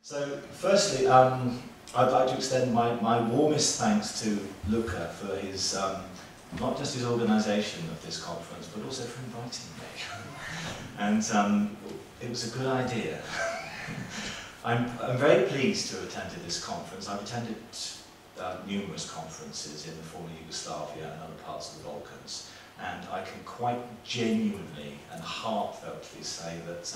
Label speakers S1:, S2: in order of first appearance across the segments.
S1: So, firstly, I'd like to extend my warmest thanks to Luca for his, not just his organisation of this conference, but also for inviting me. And it was a good idea. I'm very pleased to have attended this conference. I've attended numerous conferences in the former Yugoslavia and other parts of the Balkans, and I can quite genuinely and heartfeltly say that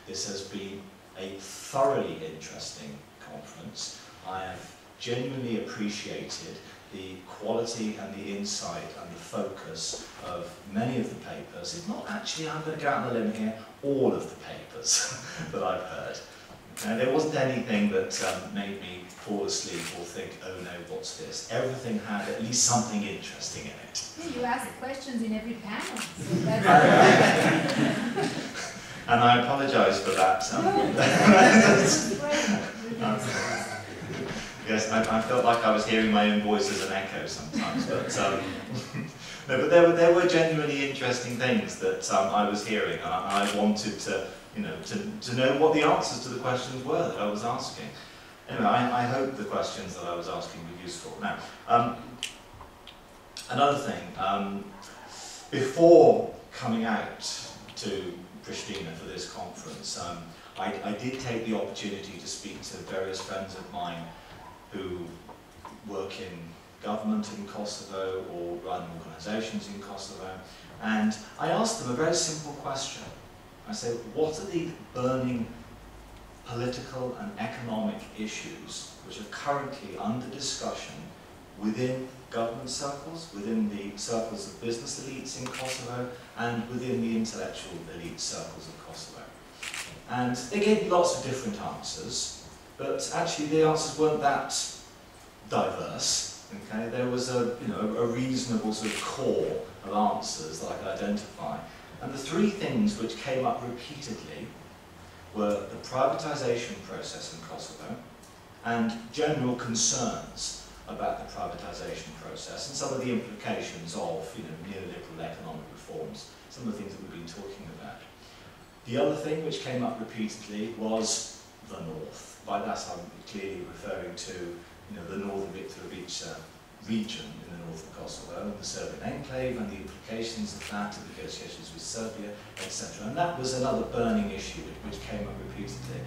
S1: this has been a thoroughly interesting conference. I have genuinely appreciated the quality and the insight and the focus of many of the papers, if not actually, I'm going to go out on a limb here, all of the papers that I've heard. Okay, there wasn't anything that made me fall asleep or think, oh no, what's this? Everything had at least something interesting in it.
S2: Yeah, you ask questions in every panel. So that's
S1: and I apologise for that. Yes, I felt like I was hearing my own voice as an echo sometimes, but no, but there were genuinely interesting things that I was hearing, and I wanted to, to know what the answers to the questions were that I was asking. Anyway, I hope the questions that I was asking were useful. Now, another thing, before coming out to Pristina for this conference, I did take the opportunity to speak to various friends of mine who work in government in Kosovo or run organisations in Kosovo, and I asked them a very simple question. I said, what are the burning political and economic issues which are currently under discussion within government circles, within the circles of business elites in Kosovo, and within the intellectual elite circles of Kosovo? And they gave me lots of different answers, but actually the answers weren't that diverse. Okay, there was a reasonable sort of core of answers that I could identify. And the three things which came up repeatedly were the privatisation process in Kosovo and general concerns about the privatisation process and some of the implications of neoliberal economic reforms, some of the things that we've been talking about. The other thing which came up repeatedly was the North. By that I'm clearly referring to the northern Mitrovica region in the north of Kosovo, the Serbian enclave and the implications of that, the negotiations with Serbia, etc. And that was another burning issue which came up repeatedly.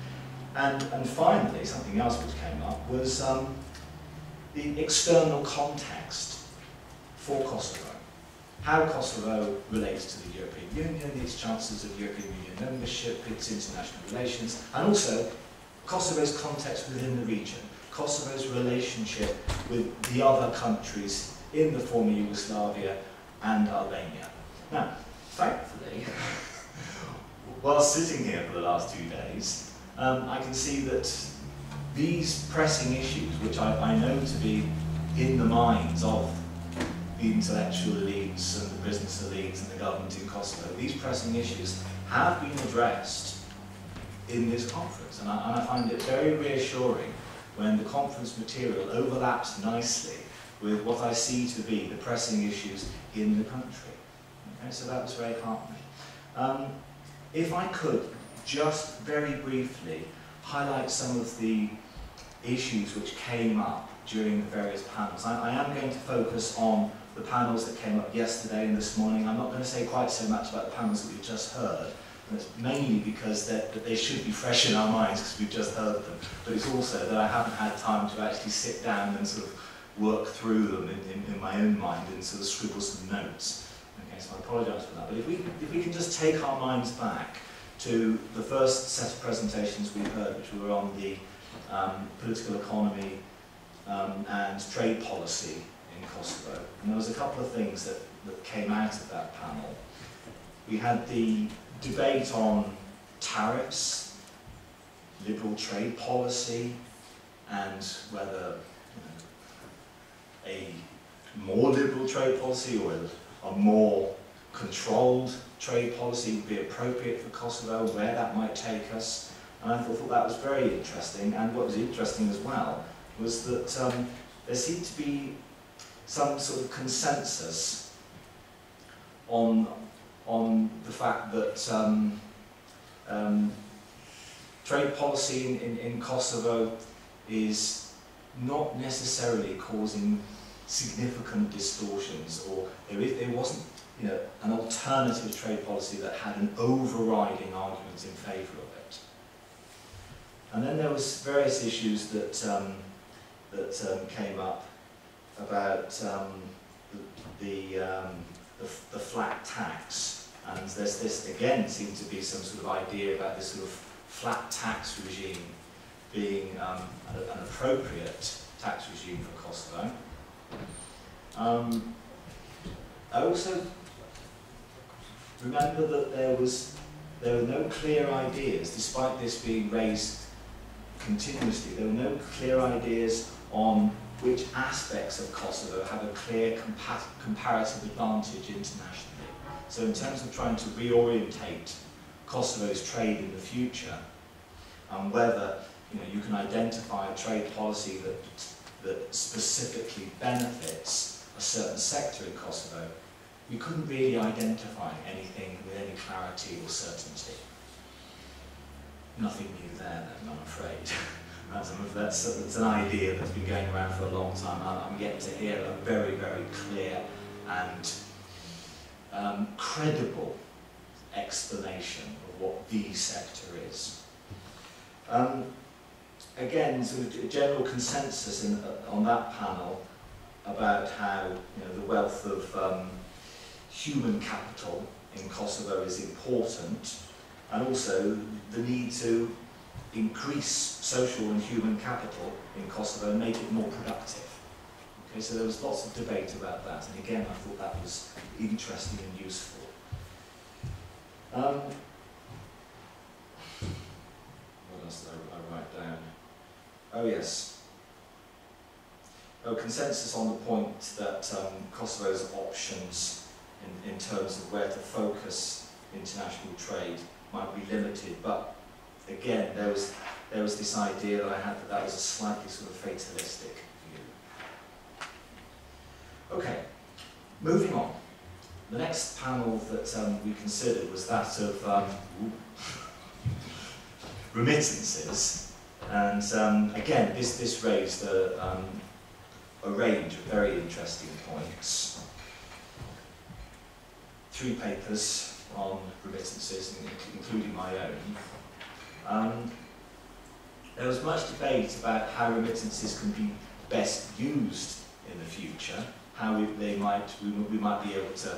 S1: And finally, something else which came up was the external context for Kosovo. How Kosovo relates to the European Union, its chances of European Union membership, its international relations, and also Kosovo's context within the region. Kosovo's relationship with the other countries in the former Yugoslavia and Albania. Now, thankfully, while sitting here for the last 2 days, I can see that these pressing issues, which I know to be in the minds of the intellectual elites and the business elites and the government in Kosovo, these pressing issues have been addressed in this conference. And I find it very reassuring when the conference material overlaps nicely with what I see to be the pressing issues in the country. Okay, so that was very heartening. If I could just very briefly highlight some of the issues which came up during the various panels. I am going to focus on the panels that came up yesterday and this morning. I'm not going to say quite so much about the panels that we've just heard. And it's mainly because that they should be fresh in our minds because we've just heard them. But it's also that I haven't had time to actually sit down and sort of work through them in my own mind and sort of scribble some notes. Okay, so I apologise for that. But if we can just take our minds back to the first set of presentations we heard, which were on the political economy and trade policy in Kosovo. And there was a couple of things that came out of that panel. We had the debate on tariffs, liberal trade policy, and whether a more liberal trade policy or a more controlled trade policy would be appropriate for Kosovo, where that might take us. And I thought that was very interesting. And what was interesting as well was that there seemed to be some sort of consensus on the fact that trade policy in Kosovo is not necessarily causing significant distortions, or there wasn't, you know, an alternative trade policy that had an overriding argument in favour of it. And then there was various issues that came up about the flat tax, and this again seemed to be some sort of idea about this sort of flat tax regime being an appropriate tax regime for Kosovo. I also remember that there were no clear ideas, despite this being raised continuously. There were no clear ideas on which aspects of Kosovo have a clear comparative advantage internationally. So in terms of trying to reorientate Kosovo's trade in the future, and whether, you know, you can identify a trade policy that specifically benefits a certain sector in Kosovo, we couldn't really identify anything with any clarity or certainty. Nothing new there then, I'm afraid. That's an idea that's been going around for a long time. I'm yet to hear a very, very clear and credible explanation of what the sector is. Again, sort of a general consensus on that panel about how, you know, the wealth of human capital in Kosovo is important, and also the need to increase social and human capital in Kosovo and make it more productive. Okay, so there was lots of debate about that, and again I thought that was interesting and useful. What else did I write down? Oh yes. Oh, consensus on the point that Kosovo's options in terms of where to focus international trade might be limited, but again, there was this idea that I had that was a slightly sort of fatalistic view. Okay, moving on. The next panel that we considered was that of remittances, and again, this raised a range of very interesting points. 3 papers on remittances, including my own. There was much debate about how remittances can be best used in the future, how we might be able to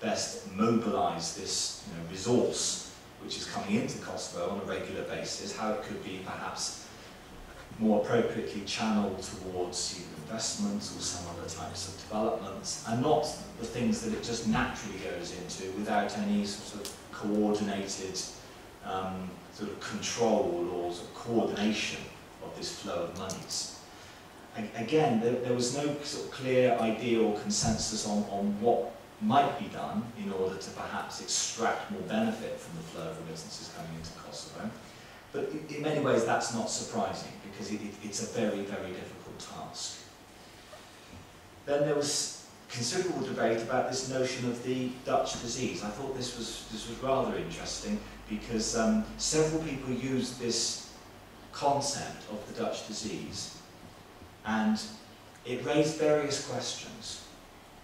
S1: best mobilise this, you know, resource which is coming into Kosovo on a regular basis, how it could be perhaps more appropriately channeled towards either investments or some other types of developments, and not the things that it just naturally goes into without any sort of coordinated sort of control or sort of coordination of this flow of monies. Again, there was no sort of clear idea or consensus on what might be done in order to perhaps extract more benefit from the flow of remittances coming into Kosovo. But in many ways that's not surprising, because it's a very, very difficult task. Then there was considerable debate about this notion of the Dutch disease. I thought this was rather interesting, because several people used this concept of the Dutch disease, and it raised various questions,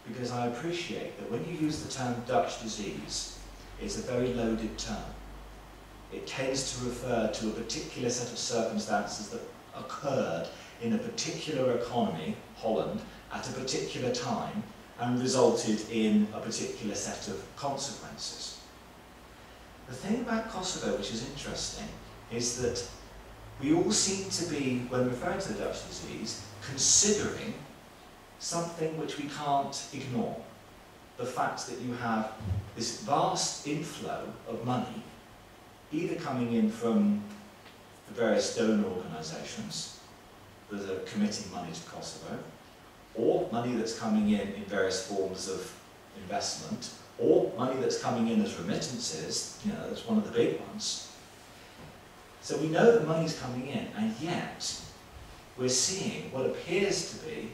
S1: because I appreciate that when you use the term Dutch disease, it's a very loaded term. It tends to refer to a particular set of circumstances that occurred in a particular economy, Holland, at a particular time, and resulted in a particular set of consequences. The thing about Kosovo, which is interesting, is that we all seem to be, when referring to the Dutch disease, considering something which we can't ignore. The fact that you have this vast inflow of money, either coming in from the various donor organisations that are committing money to Kosovo, or money that's coming in various forms of investment, or money that's coming in as remittances, you know, that's one of the big ones. So we know that money's coming in, and yet we're seeing what appears to be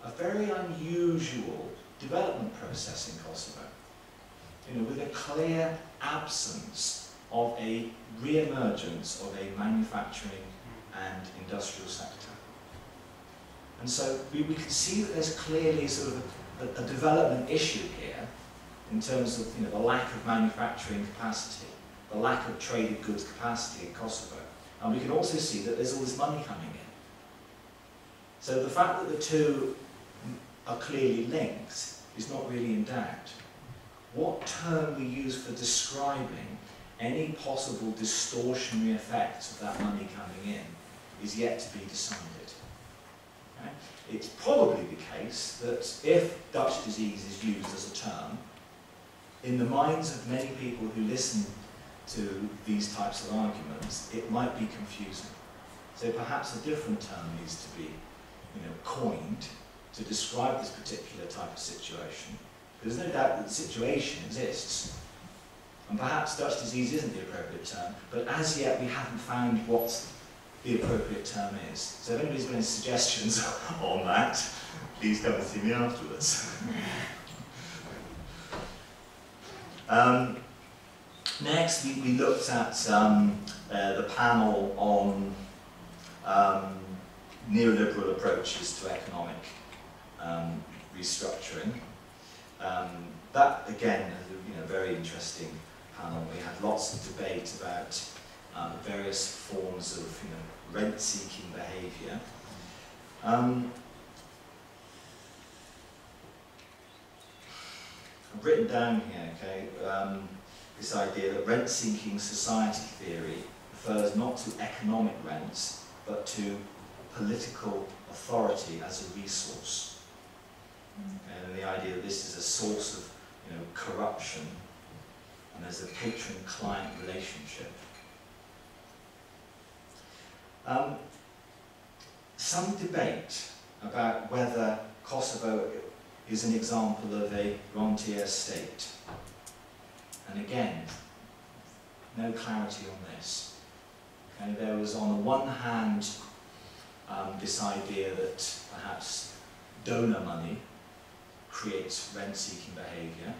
S1: a very unusual development process in Kosovo, you know, with a clear absence of a re-emergence of a manufacturing and industrial sector. And so we can see that there's clearly sort of a development issue here in terms of the lack of manufacturing capacity, the lack of traded goods capacity in Kosovo. And we can also see that there's all this money coming in. So the fact that the two are clearly linked is not really in doubt. What term we use for describing any possible distortionary effects of that money coming in is yet to be decided. Okay? It's probably the case that if Dutch disease is used as a term, in the minds of many people who listen to these types of arguments, it might be confusing. So perhaps a different term needs to be coined to describe this particular type of situation. There's no doubt that the situation exists. And perhaps Dutch disease isn't the appropriate term, but as yet we haven't found what the appropriate term is. So if anybody's got any suggestions on that, please come and see me afterwards. Next, we looked at the panel on neoliberal approaches to economic restructuring. That, again, is a very interesting panel. We had lots of debate about various forms of rent-seeking behaviour. I've written down here, okay, this idea that rent-seeking society theory refers not to economic rents, but to political authority as a resource. And the idea that this is a source of corruption, and there's a patron-client relationship. Some debate about whether Kosovo is an example of a rentier state. And again, no clarity on this. Okay, there was on the one hand this idea that perhaps donor money creates rent-seeking behaviour.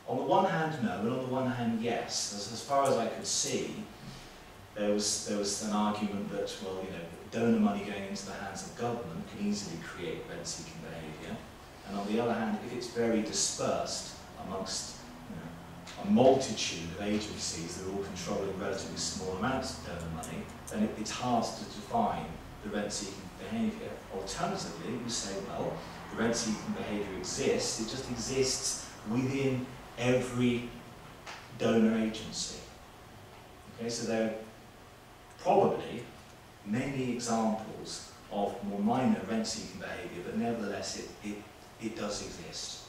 S1: On the one hand, no, and on the one hand, yes. As far as I could see, there was an argument that, well, donor money going into the hands of government can easily create rent-seeking behaviour. And on the other hand, if it's very dispersed amongst a multitude of agencies that are all controlling relatively small amounts of donor money, then it's hard to define the rent-seeking behaviour. Alternatively, you say, well, the rent-seeking behaviour exists, it just exists within every donor agency. Okay, so there are probably many examples of more minor rent-seeking behaviour, but nevertheless it does exist.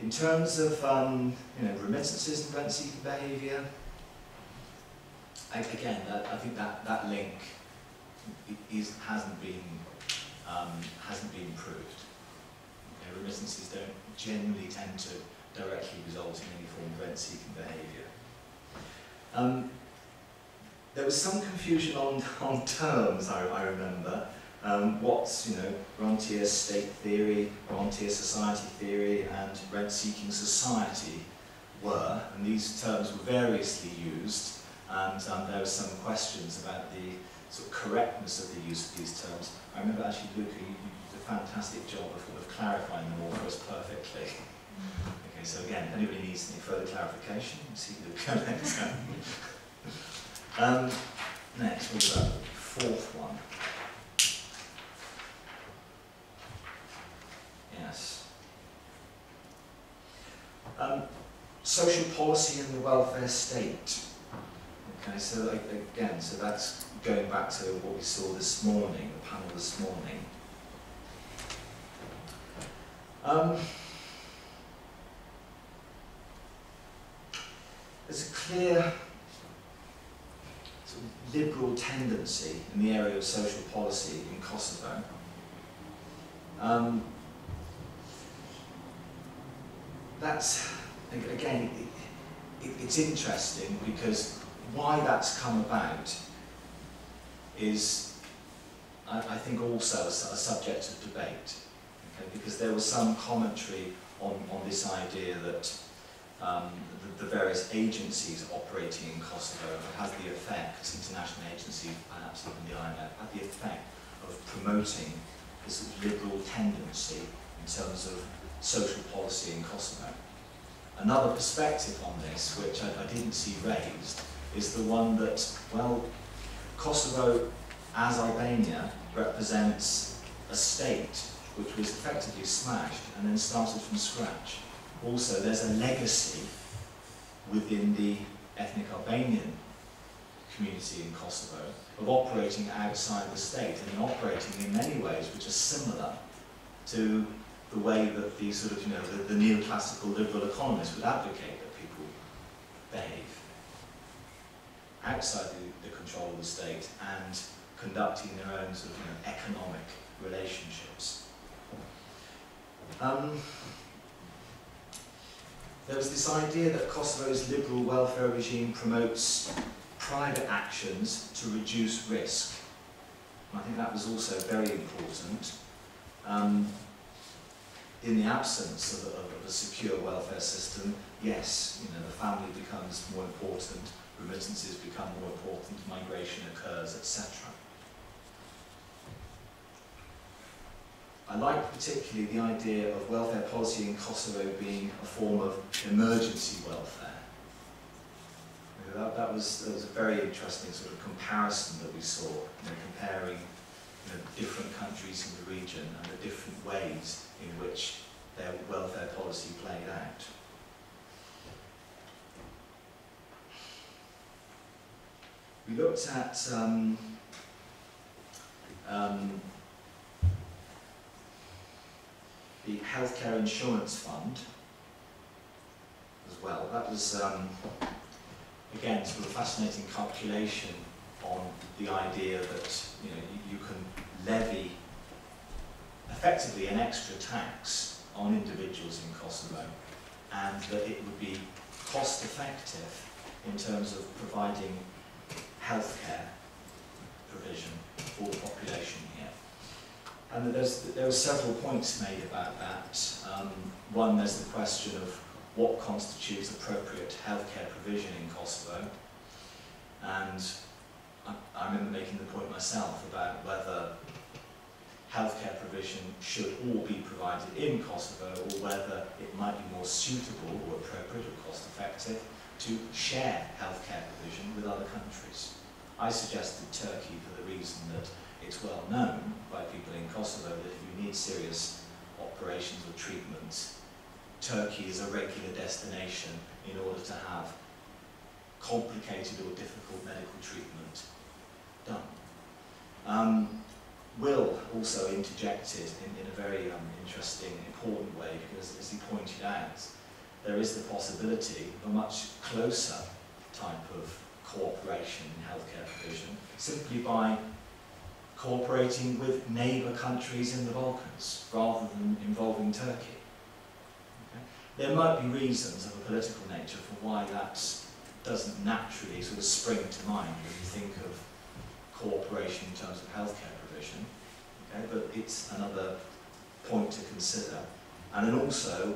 S1: In terms of remittances and rent-seeking behaviour, again, I think that link hasn't been proved. Okay, remittances don't generally tend to directly result in any form of rent-seeking behaviour. There was some confusion on terms, I remember. What's rentier state theory, rentier society theory, and rent-seeking society were, and these terms were variously used, and there were some questions about the sort of correctness of the use of these terms. I remember actually, Luca, you did a fantastic job of clarifying them all for us perfectly. Okay, so again, if anybody needs any further clarification, see Luca next time. Next, what about the fourth one? Yes. Social policy and the welfare state. Okay, so again, so that's going back to what we saw this morning, the panel this morning. There's a clear sort of liberal tendency in the area of social policy in Kosovo. That's, again, it's interesting because why that's come about is, I think, also a subject of debate. Okay? Because there was some commentary on this idea that the various agencies operating in Kosovo have had the effect, international agencies, perhaps even the IMF, had the effect of promoting this liberal tendency in terms of social policy in Kosovo. Another perspective on this, which I didn't see raised, is the one that, well, Kosovo, as Albania, represents a state which was effectively smashed and then started from scratch. Also, there's a legacy within the ethnic Albanian community in Kosovo of operating outside the state and operating in many ways which are similar to the way that the sort of, the neoclassical liberal economists would advocate that people behave outside the control of the state and conducting their own sort of economic relationships. There was this idea that Kosovo's liberal welfare regime promotes private actions to reduce risk. And I think that was also very important. In the absence of a secure welfare system, yes, the family becomes more important, remittances become more important, migration occurs, etc. I like particularly the idea of welfare policy in Kosovo being a form of emergency welfare. That was a very interesting sort of comparison that we saw, comparing different countries in the region and the different ways in which their welfare policy played out. We looked at the healthcare insurance fund as well. That was again sort of fascinating calculation on the idea that you can levy effectively an extra tax on individuals in Kosovo, and that it would be cost effective in terms of providing healthcare provision for the population here. And there were several points made about that. One, there's the question of what constitutes appropriate healthcare provision in Kosovo. And I remember making the point myself about whether healthcare provision should all be provided in Kosovo, or whether it might be more suitable or appropriate or cost effective to share healthcare provision with other countries. I suggested Turkey for the reason that it's well known by people in Kosovo that if you need serious operations or treatment, Turkey is a regular destination in order to have complicated or difficult medical treatment done. Will also interjected in a very interesting, important way, because as he pointed out, there is the possibility of a much closer type of cooperation in healthcare provision, simply by cooperating with neighbour countries in the Balkans, rather than involving Turkey. Okay? There might be reasons of a political nature for why that doesn't naturally sort of spring to mind when you think of cooperation in terms of healthcare provision, okay? But it's another point to consider. And then also,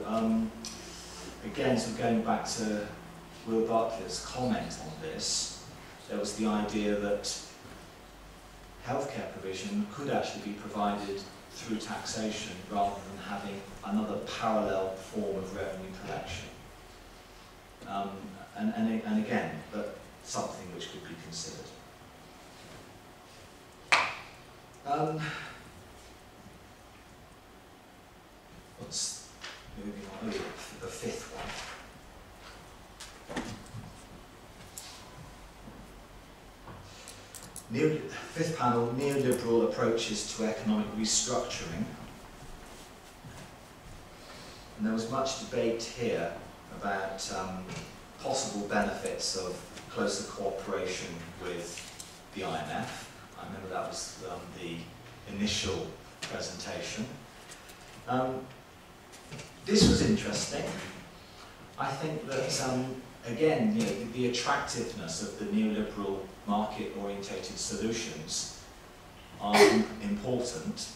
S1: again, sort of going back to Will Bartlett's comment on this, there was the idea that healthcare provision could actually be provided through taxation rather than having another parallel form of revenue collection. And again, but something which could be considered. What's moving on? Oh, the fifth one. Fifth panel, neoliberal approaches to economic restructuring. And there was much debate here about possible benefits of closer cooperation with the IMF. I remember that was the initial presentation. This was interesting. I think that, again, the attractiveness of the neoliberal market-orientated solutions are important,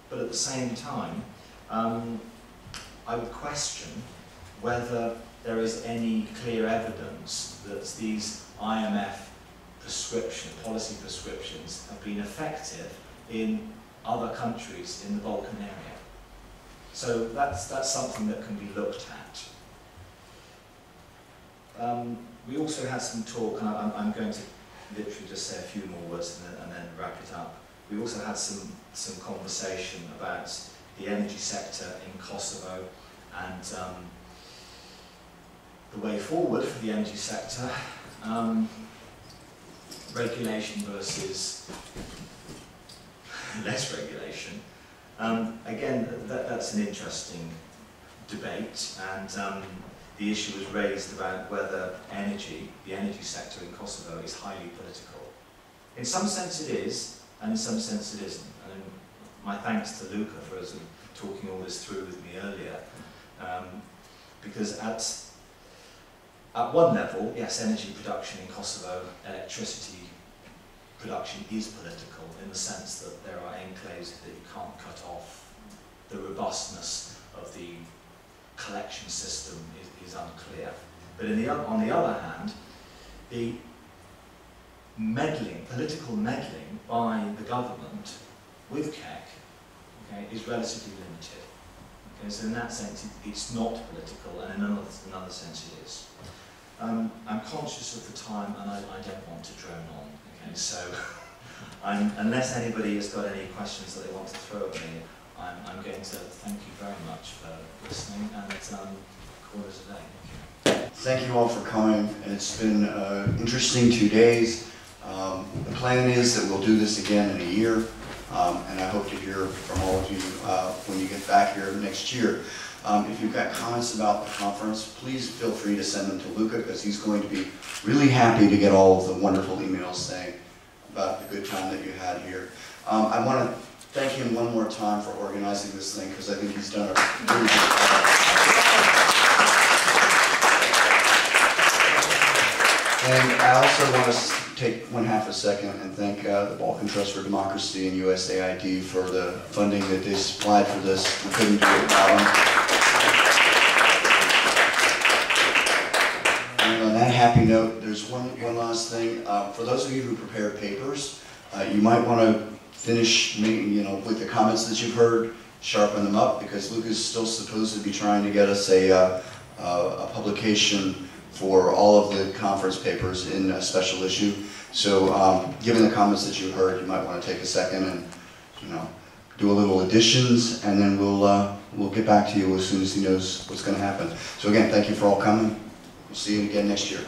S1: but at the same time, I would question whether there is any clear evidence that these IMF policy prescriptions have been effective in other countries in the Balkan area. So that's something that can be looked at. We also had some talk, and I'm going to literally just say a few more words and then wrap it up. We also had some conversation about the energy sector in Kosovo and the way forward for the energy sector, regulation versus less regulation. Again, that's an interesting debate, and the issue was raised about whether the energy sector in Kosovo is highly political. In some sense it is, and in some sense it isn't. And my thanks to Luca for talking all this through with me earlier, because at one level, yes, energy production in Kosovo, electricity production is political in the sense that there are enclaves that you can't cut off. The robustness of the collection system is unclear. But on the other hand, the political meddling by the government with KEK, okay, is relatively limited. Okay, so in that sense, it's not political, and in another sense it is. I'm conscious of the time, and I don't want to drone on. Okay, so unless anybody has got any questions that they want to throw at me, I'm going to thank you very much for listening, and call it a day.
S3: Thank you all for coming. It's been interesting 2 days. The plan is that we'll do this again in a year, and I hope to hear from all of you when you get back here next year. If you've got comments about the conference, please feel free to send them to Luca, because he's going to be really happy to get all of the wonderful emails saying about the good time that you had here. I want to thank him one more time for organizing this thing, because I think he's done a really good job. And I also want to take 1/2 second and thank the Balkan Trust for Democracy and USAID for the funding that they supplied for this. We couldn't do it without them. And on that happy note, there's one last thing. For those of you who prepared papers, you might want to finish with the comments that you've heard, sharpen them up, because Luke is still supposed to be trying to get us a publication for all of the conference papers in a special issue. So given the comments that you heard, you might want to take a second and do a little additions, and then we'll get back to you as soon as he knows what's going to happen. So again, thank you for all coming. We'll see you again next year.